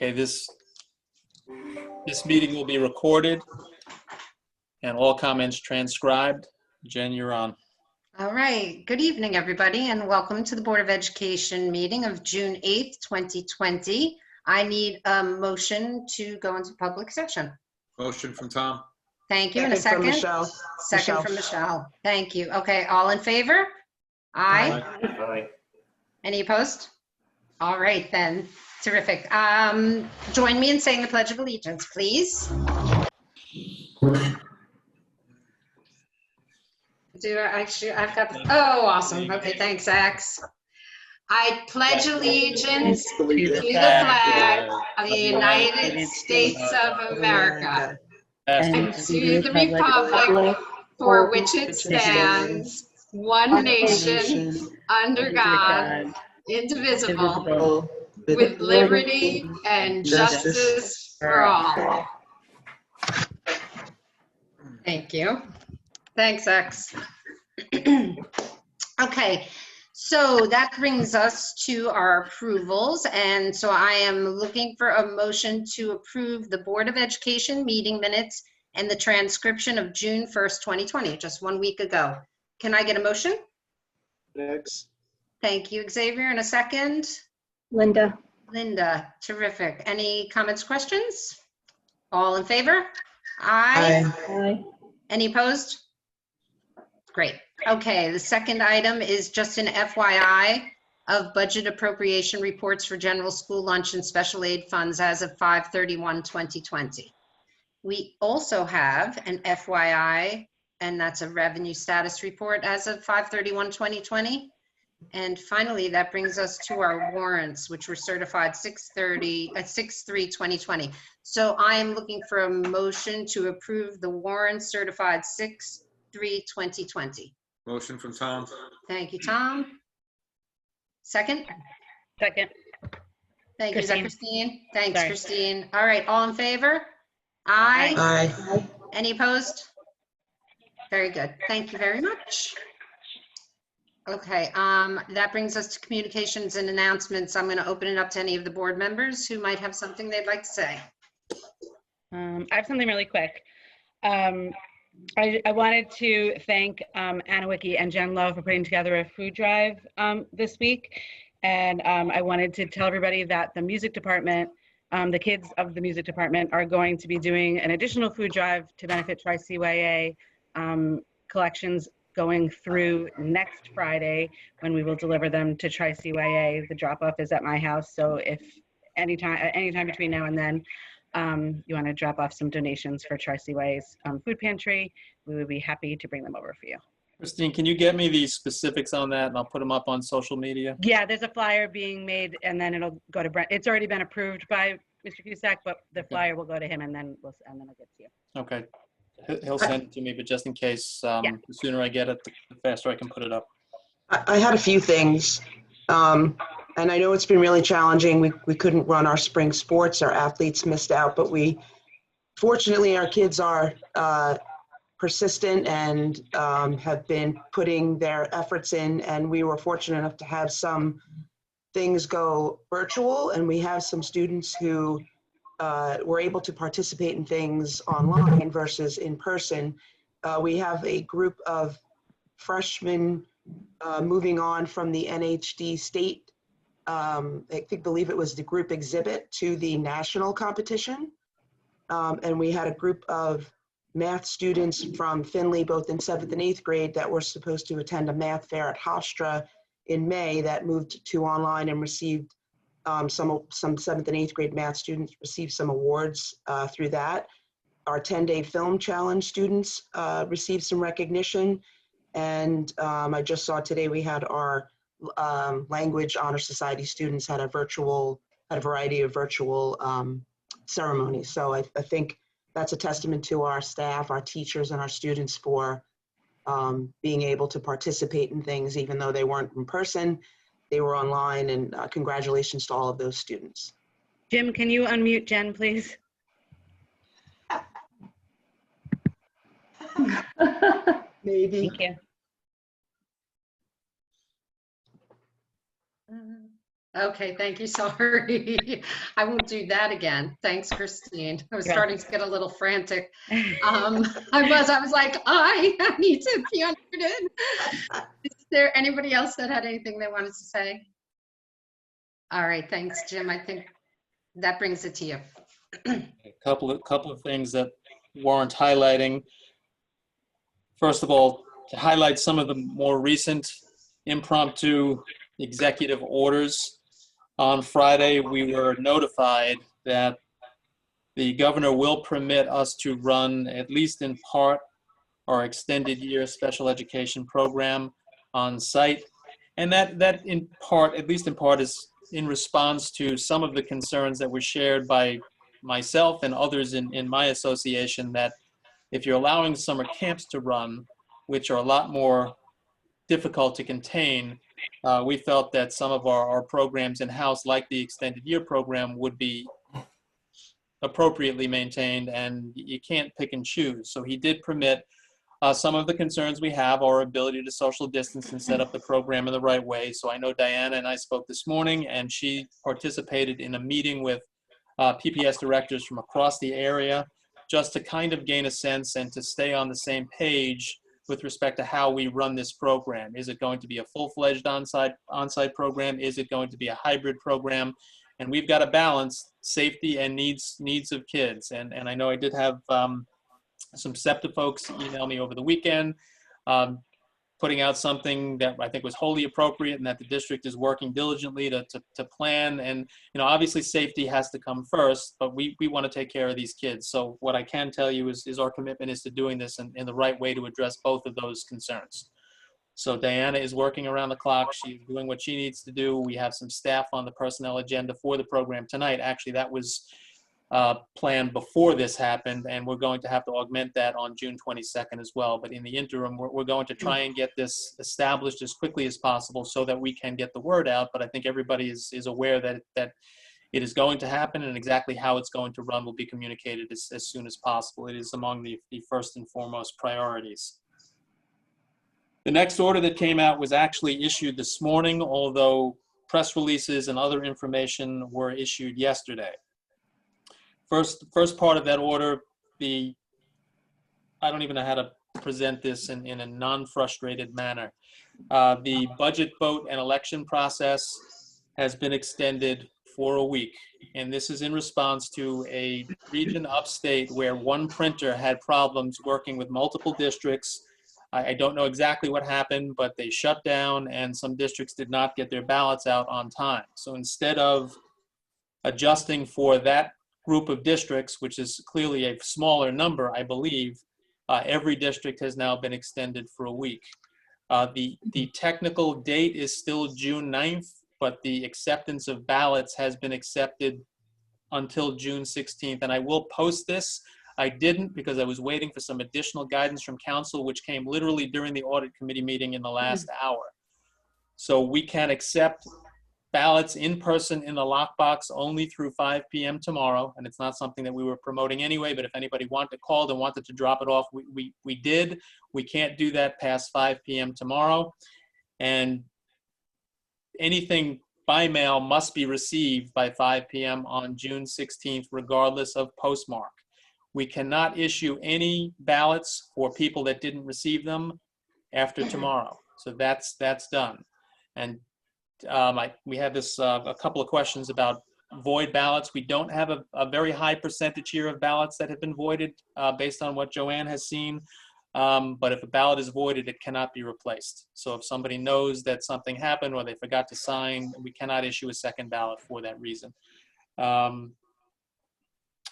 Okay, this meeting will be recorded and all comments transcribed. Jen, you're on. All right. Good evening, everybody, and welcome to the Board of Education meeting of June 8th, 2020. I need a motion to go into public session. Motion from Tom. Thank you. And a second? From Michelle. Second from Michelle. Thank you. Okay, all in favor? Aye. Aye. Any opposed? All right, then. Terrific. Join me in saying the Pledge of Allegiance, please. I've got, oh, awesome. Okay, thanks, Ax. I pledge allegiance to the flag of the United States of America and to the republic for which it stands, one nation, under God, indivisible, with liberty and justice for all. Thank you. Thanks, X. Okay, so that brings us to our approvals. And so I am looking for a motion to approve the Board of Education meeting minutes and the transcription of June 1st, 2020, just 1 week ago. Can I get a motion? Next. Thank you, Xavier. In a second. Linda. Linda, terrific. Any comments, questions? All in favor? Aye. Aye. Any opposed? Great. Okay, the second item is just an FYI of budget appropriation reports for general school lunch and special aid funds as of 5/31/2020. We also have an FYI, and that's a revenue status report as of 5/31/2020. And finally, that brings us to our warrants, which were certified 6/3/2020. So I am looking for a motion to approve the warrants certified 6/3/2020. Motion from Tom. Thank you, Tom. Second? Second. Thank you, is that Christine. Christine? Thanks, Sorry. Christine. All right, all in favor? Aye. Aye. Any opposed? Very good. Thank you very much. Okay, that brings us to communications and announcements. I'm going to open it up to any of the board members who might have something they'd like to say. I have something really quick. I wanted to thank Anna Wicki and Jen Lowe for putting together a food drive this week. And I wanted to tell everybody that the music department, the kids of the music department are going to be doing an additional food drive to benefit Tri-CYA collections going through next Friday, when we will deliver them to Tri-CYA. The drop-off is at my house, so if anytime between now and then you want to drop off some donations for Tri-CYA's food pantry, we would be happy to bring them over for you. Christine, can you get me the specifics on that and I'll put them up on social media? Yeah, there's a flyer being made, and then it'll go to Brent. It's already been approved by Mr. Cusack, but the flyer will go to him, and then it'll get to you. Okay. He'll send it to me, but just in case, the sooner I get it, the faster I can put it up. I had a few things. And I know it's been really challenging. We couldn't run our spring sports. Our athletes missed out, but fortunately, our kids are persistent and have been putting their efforts in. And we were fortunate enough to have some things go virtual. And we have some students who were able to participate in things online versus in person. We have a group of freshmen moving on from the NHD state, believe it was the group exhibit, to the national competition. And we had a group of math students from Findlay, both in 7th and 8th grade, that were supposed to attend a math fair at Hofstra in May, that moved to online and received some 7th and 8th grade math students received some awards through that. Our 10-day film challenge students received some recognition. And I just saw today we had our Language Honor Society students had a variety of virtual ceremonies. So I think that's a testament to our staff, our teachers, and our students for being able to participate in things, even though they weren't in person. They were online, and congratulations to all of those students. Jim, can you unmute Jen, please? Maybe. Thank you. Okay, thank you. Sorry. I won't do that again. Thanks, Christine. I was Yeah. starting to get a little frantic. I was like, I need to be entered in. Is there anybody else that had anything they wanted to say? All right, thanks, Jim. I think that brings it to you. A couple of things that warrant highlighting. First of all, to highlight some of the more recent impromptu executive orders. On Friday, we were notified that the governor will permit us to run, at least in part, our extended year special education program on site. And that in part, at least in part, is in response to some of the concerns that were shared by myself and others in my association, that if you're allowing summer camps to run, which are a lot more difficult to contain, we felt that some of our programs in-house, like the extended year program, would be appropriately maintained, and you can't pick and choose. So he did permit some of the concerns we have, our ability to social distance and set up the program in the right way. So I know Diana and I spoke this morning, and she participated in a meeting with PPS directors from across the area, just to kind of gain a sense and to stay on the same page with respect to how we run this program. Is it going to be a full-fledged on-site program? Is it going to be a hybrid program? And we've got to balance safety and needs of kids. And I know I did have some SEPTA folks email me over the weekend, putting out something that I think was wholly appropriate and that the district is working diligently to plan. And, you know, obviously safety has to come first, but we want to take care of these kids. So what I can tell you is our commitment is to doing this in the right way to address both of those concerns. So Diana is working around the clock. She's doing what she needs to do. We have some staff on the personnel agenda for the program tonight. Actually, that was planned before this happened, and we're going to have to augment that on June 22nd as well. But in the interim, we're going to try and get this established as quickly as possible so that we can get the word out. But I think everybody is aware that it is going to happen, and exactly how it's going to run will be communicated as soon as possible. It is among the first and foremost priorities. The next order that came out was actually issued this morning, although press releases and other information were issued yesterday. First part of that order, I don't even know how to present this in a non-frustrated manner. The budget vote and election process has been extended for a week, and this is in response to a region upstate where one printer had problems working with multiple districts. I don't know exactly what happened, but they shut down and some districts did not get their ballots out on time. So instead of adjusting for that group of districts, which is clearly a smaller number, I believe, every district has now been extended for a week. The technical date is still June 9th, but the acceptance of ballots has been accepted until June 16th. And I will post this. I didn't because I was waiting for some additional guidance from council, which came literally during the audit committee meeting in the last hour. So we can accept ballots in person in the lockbox only through 5 p.m. tomorrow, and it's not something that we were promoting anyway, but if anybody called and wanted to drop it off, we did. We can't do that past 5 p.m. tomorrow, and anything by mail must be received by 5 p.m. on June 16th, regardless of postmark. We cannot issue any ballots for people that didn't receive them after tomorrow, so that's done. And we had a couple of questions about void ballots. We don't have a very high percentage here of ballots that have been voided based on what Joanne has seen. But if a ballot is voided, it cannot be replaced. So if somebody knows that something happened or they forgot to sign, we cannot issue a second ballot for that reason.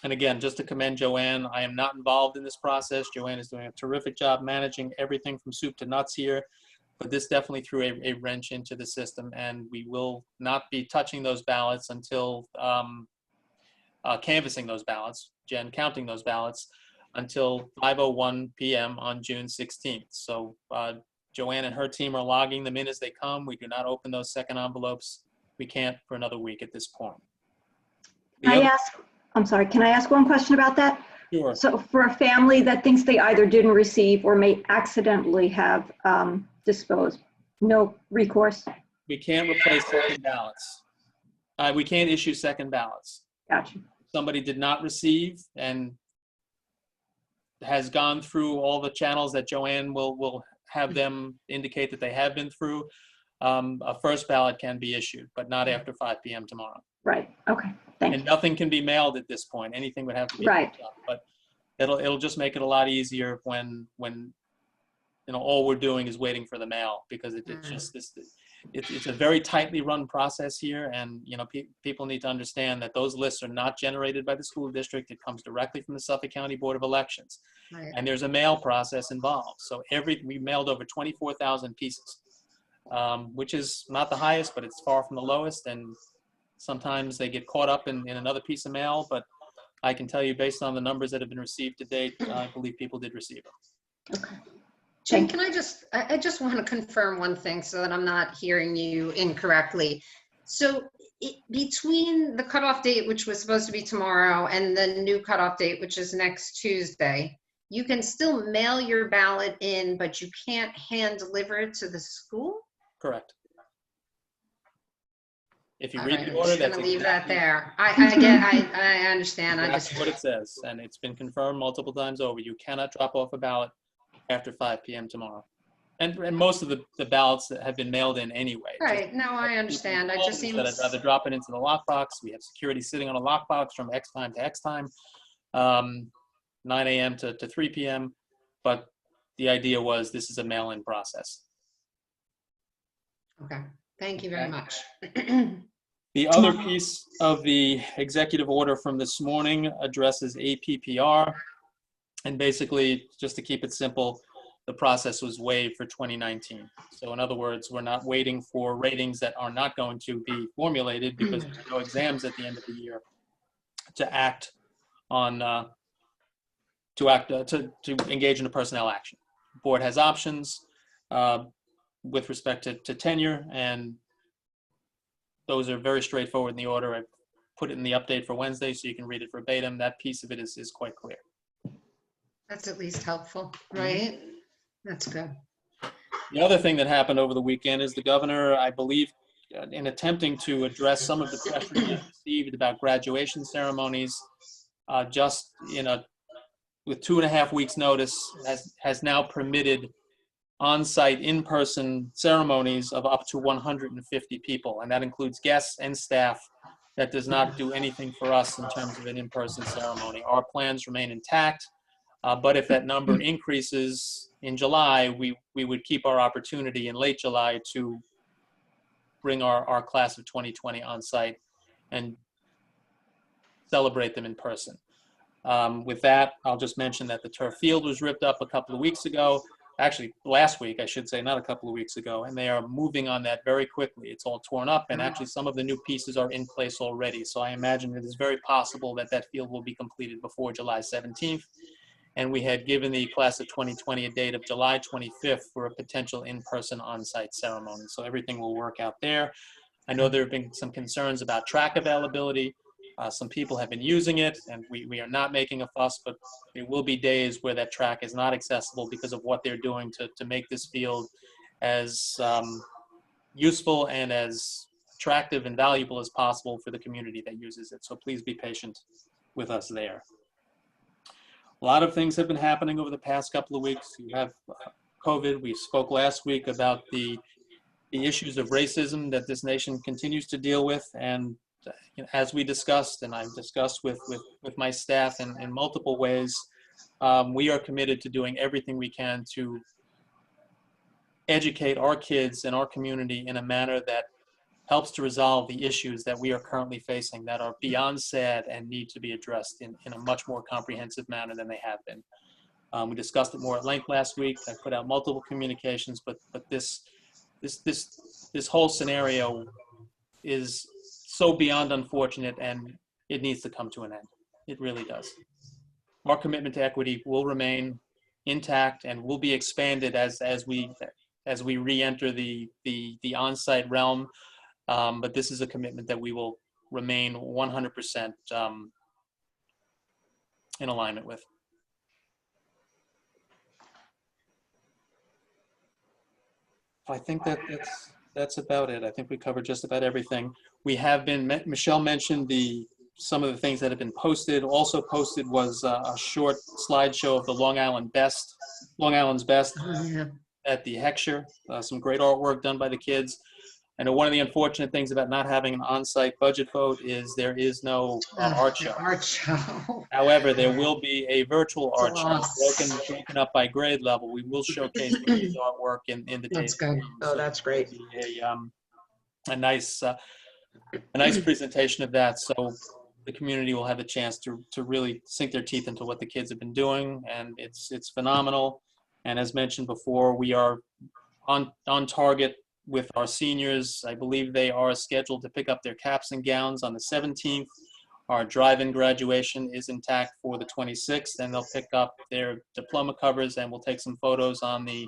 And again, just to commend Joanne, I am not involved in this process. Joanne is doing a terrific job managing everything from soup to nuts here. But this definitely threw a wrench into the system, and we will not be touching those ballots until canvassing those ballots, counting those ballots until 5:01 p.m. on June 16th. So Joanne and her team are logging them in as they come. We do not open those second envelopes. We can't for another week at this point. I'm sorry, can I ask one question about that? Sure. So for a family that thinks they either didn't receive or may accidentally have disposed, no recourse? We can't replace second ballots. We can't issue second ballots. Gotcha. Somebody did not receive and has gone through all the channels that Joanne will have them indicate that they have been through, a first ballot can be issued, but not after 5 p.m. tomorrow. Right. Okay. Thank And you. nothing can be mailed at this point. Anything would have to be Right. picked up. But it'll just make it a lot easier when all we're doing is waiting for the mail, because it's just this. It's a very tightly run process here, and people need to understand that those lists are not generated by the school district. It comes directly from the Suffolk County Board of Elections, Right. and there's a mail process involved. So we mailed over 24,000 pieces, which is not the highest, but it's far from the lowest. And sometimes they get caught up in another piece of mail, but I can tell you, based on the numbers that have been received to date, I believe people did receive them. Okay. Jen, can I just want to confirm one thing so that I'm not hearing you incorrectly. So between the cutoff date, which was supposed to be tomorrow, and the new cutoff date, which is next Tuesday, you can still mail your ballot in, but you can't hand deliver it to the school? Correct. If you All read right, the I'm order, just that's gonna leave that exactly, there. I understand. that's what it says, and it's been confirmed multiple times over. You cannot drop off a ballot after 5 p.m. tomorrow. And most of the ballots that have been mailed in anyway. Right, no, I understand. I just That I'd seems, rather drop it into the lockbox. We have security sitting on a lockbox from X time to X time, 9 a.m. to 3 p.m. But the idea was this is a mail-in process. okay, thank you very much. The other piece of the executive order from this morning addresses APPR. And basically, just to keep it simple, the process was waived for 2019. So in other words, we're not waiting for ratings that are not going to be formulated, because there's no exams at the end of the year to act on, to engage in a personnel action. The board has options with respect to tenure, and those are very straightforward in the order. I put it in the update for Wednesday so you can read it verbatim. That piece of it is quite clear. That's at least helpful, right? That's good. The other thing that happened over the weekend is the governor, I believe, in attempting to address some of the pressure he received about graduation ceremonies, just with 2.5 weeks notice, has now permitted on-site in-person ceremonies of up to 150 people. And that includes guests and staff. That does not do anything for us in terms of an in-person ceremony. Our plans remain intact. But if that number increases in July, we would keep our opportunity in late July to bring our class of 2020 on site and celebrate them in person. With that, I'll just mention that the turf field was ripped up a couple of weeks ago. Actually, last week, I should say, not a couple of weeks ago, and they are moving on that very quickly. It's all torn up, and actually some of the new pieces are in place already. So I imagine it is very possible that that field will be completed before July 17th. And we had given the class of 2020 a date of July 25th for a potential in-person on-site ceremony. So everything will work out there. I know there have been some concerns about track availability. Some people have been using it, and we are not making a fuss, but there will be days where that track is not accessible because of what they're doing to make this field as useful and as attractive and valuable as possible for the community that uses it. So please be patient with us there. A lot of things have been happening over the past couple of weeks. You have COVID. We spoke last week about the issues of racism that this nation continues to deal with. And as we discussed, and I've discussed with my staff in multiple ways, we are committed to doing everything we can to educate our kids and our community in a manner that helps to resolve the issues that we are currently facing that are beyond sad and need to be addressed in a much more comprehensive manner than they have been. We discussed it more at length last week. I put out multiple communications, but this whole scenario is so beyond unfortunate, and it needs to come to an end. It really does. Our commitment to equity will remain intact and will be expanded as we re-enter the on-site realm. But this is a commitment that we will remain 100% in alignment with. I think that's about it. I think we covered just about everything. We have been, Michelle mentioned some of the things that have been posted. Also posted was a short slideshow of the Long Island's Best Oh, yeah. at the Heckscher. Some great artwork done by the kids. I know one of the unfortunate things about not having an on-site budget vote is there is no art show. Art show. However, there will be a virtual art show Loss. broken up by grade level. We will showcase the kids' artwork in the That's days. good. Oh, that's great. A nice presentation of that. So the community will have a chance to really sink their teeth into what the kids have been doing, and it's phenomenal. And as mentioned before, we are on target with our seniors. I believe they are scheduled to pick up their caps and gowns on the 17th. Our drive-in graduation is intact for the 26th, and they'll pick up their diploma covers, and we'll take some photos on the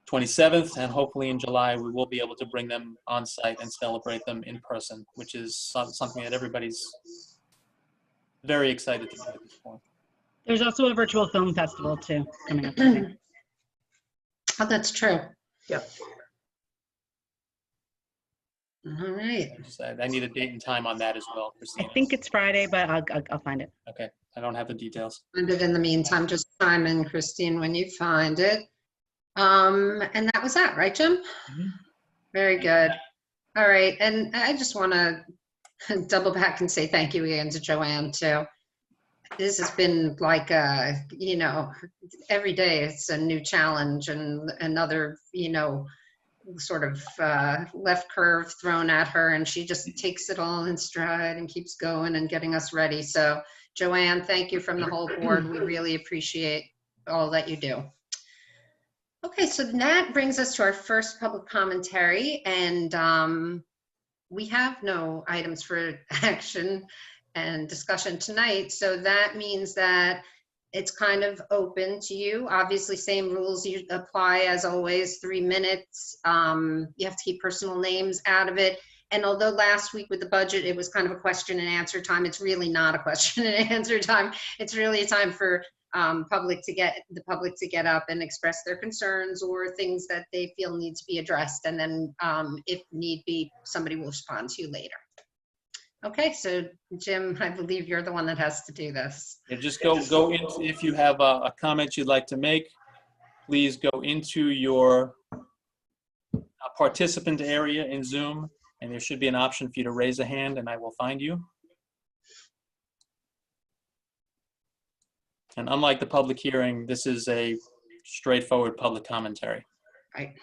27th, and hopefully in July we will be able to bring them on site and celebrate them in person, which is something that everybody's very excited to do at this point. There's also a virtual film festival too coming up. I think. Oh, that's true. Yep. All right. I need a date and time on that as well, I Christina. think it's Friday, but I'll find it. Okay, I don't have the details. And in the meantime, just chime in, Christine, when you find it. And that was that, right, Jim? Mhm. Very good. All right, and I just want to double back and say thank you again to Joanne, too. This has been like, every day it's a new challenge and another, sort of left curve thrown at her, and she just takes it all in stride and keeps going and getting us ready. So, Joanne, thank you from the whole board. We really appreciate all that you do. Okay, so that brings us to our first public commentary, and we have no items for action and discussion tonight, so that means that it's kind of open to you. Obviously, same rules you apply as always, 3 minutes. You have to keep personal names out of it. And although last week with the budget, it was kind of a question and answer time, it's really not a question and answer time. It's really a time for the public to get up and express their concerns or things that they feel need to be addressed. And then if need be, somebody will respond to you later. Okay, so Jim, I believe you're the one that has to do this. Yeah, just go into, if you have a comment you'd like to make, please go into your participant area in Zoom, and there should be an option for you to raise a hand, and I will find you. And unlike the public hearing, this is a straightforward public commentary. Right.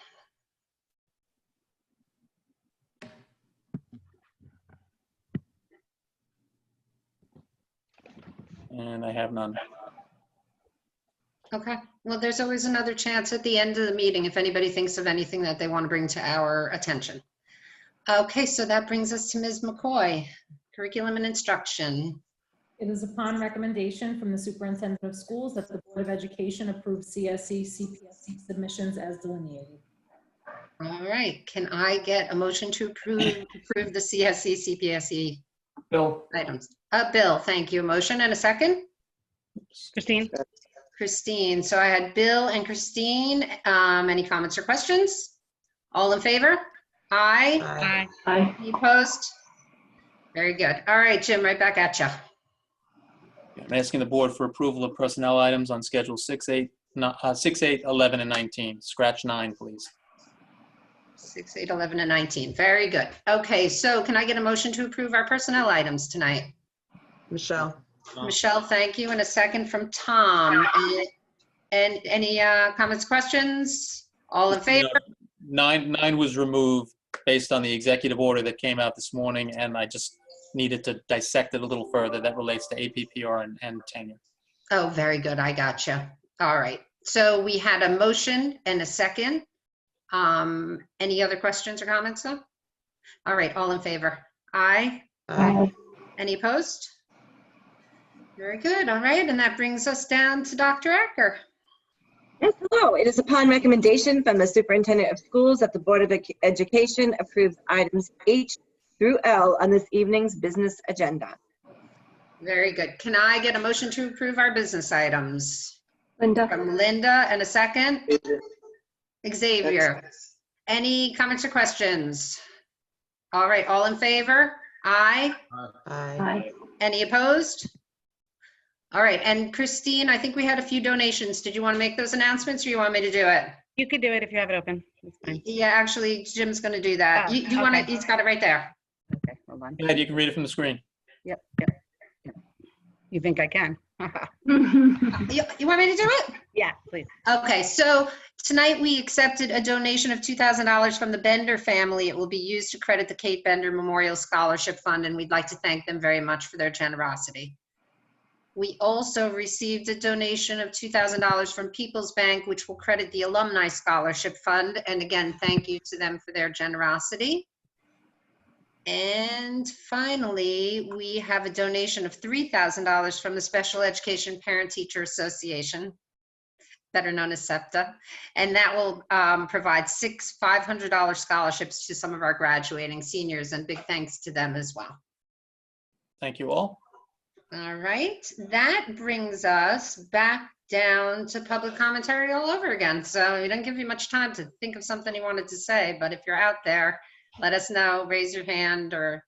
And I have none. Okay, well, there's always another chance at the end of the meeting if anybody thinks of anything that they want to bring to our attention. Okay, so that brings us to Ms. McCoy, curriculum and instruction. It is upon recommendation from the superintendent of schools that the Board of Education approve CSE, CPSE submissions as delineated. All right, can I get a motion to approve the CSE, CPSE Bill? items? Bill, thank you. Motion and a second? Christine? Christine. So I had Bill and Christine. Any comments or questions? All in favor? Aye. Aye. Aye. Any opposed? Very good. All right, Jim, right back at you. I'm asking the board for approval of personnel items on schedule 6, 8, 11, and 19. Scratch 9, please. 6, 8, 11, and 19. Very good. Okay, so can I get a motion to approve our personnel items tonight? Michelle? Michelle, thank you. And a second from Tom. And any comments, questions? All in favor? 9 was removed based on the executive order that came out this morning, and I just needed to dissect it a little further. That relates to APPR and tenure. Oh, very good. I gotcha. All right. So we had a motion and a second. Any other questions or comments though? All right. All in favor? Aye. Aye. Any opposed? Very good. All right. And that brings us down to Dr. Acker. Yes, hello. It is upon recommendation from the superintendent of schools that the Board of Education approves items H through L on this evening's business agenda. Very good. Can I get a motion to approve our business items? Linda? From Linda and a second? Xavier. Any comments or questions? All right, all in favor? Aye. Aye. Aye. Any opposed? All right, and Christine, I think we had a few donations. Did you want to make those announcements or you want me to do it? You could do it if you have it open. It's fine. Yeah, actually, Jim's going to do that. Oh, You want to, okay. he's got it right there. Okay, hold on. Go ahead, you can read it from the screen. Yep. You think I can? You want me to do it? Yeah, please. Okay, so tonight we accepted a donation of $2,000 from the Bender family. It will be used to credit the Kate Bender Memorial Scholarship Fund, and we'd like to thank them very much for their generosity. We also received a donation of $2,000 from People's Bank, which will credit the Alumni Scholarship Fund. And again, thank you to them for their generosity. And finally, we have a donation of $3,000 from the Special Education Parent Teacher Association, better known as SEPTA, and that will provide 6 $500 scholarships to some of our graduating seniors, and big thanks to them as well. Thank you all. All right, that brings us back down to public commentary all over again. So we don't give you much time to think of something you wanted to say, but if you're out there, let us know, raise your hand, or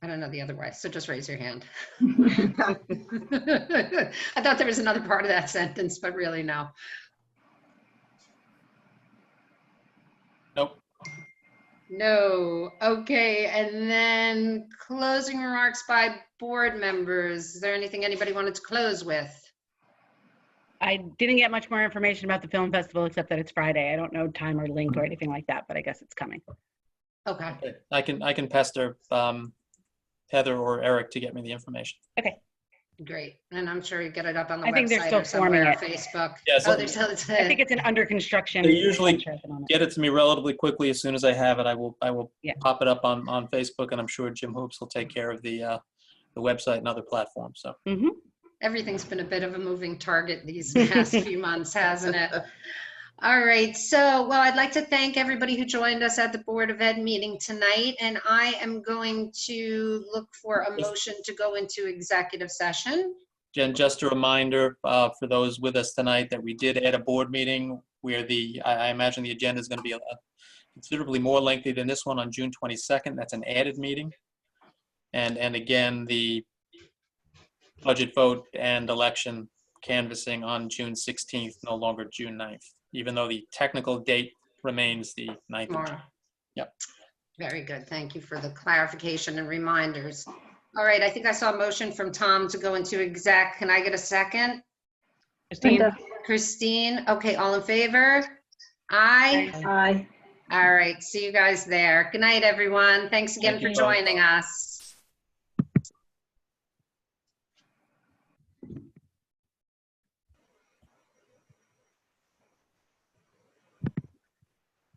I don't know the other way, so just raise your hand. I thought there was another part of that sentence, but really no. Nope. No. Okay, and then closing remarks by board members. Is there anything anybody wanted to close with? I didn't get much more information about the film festival except that it's Friday. I don't know time or link or anything like that, but I guess it's coming. Okay. Okay. I can pester Heather or Eric to get me the information. Okay. Great, and I'm sure you get it up on the I think they're website still or somewhere, or forming Facebook. Yeah, so Oh, they're still, I think it's an under construction. They usually venture at the moment. get it to me relatively quickly. As soon as I have it, I will Yeah. pop it up on Facebook, and I'm sure Jim Hoops will take care of the website and other platforms. So Mhm. Everything's been a bit of a moving target these past few months, hasn't it? All right, so, well, I'd like to thank everybody who joined us at the Board of Ed meeting tonight, and I am going to look for a motion to go into executive session. Jen, just a reminder for those with us tonight that we did add a board meeting where I imagine the agenda is going to be considerably more lengthy than this one on June 22nd. That's an added meeting. And again, the budget vote and election canvassing on June 16th, no longer June 9th, even though the technical date remains the 9th of June. Tomorrow. Yep. Very good, thank you for the clarification and reminders. All right, I think I saw a motion from Tom to go into exec. Can I get a second? Christine? Linda. Christine, okay, all in favor? Aye. Aye. All right, see you guys there. Good night, everyone. Thanks again Thank for you. joining us.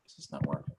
This is not working.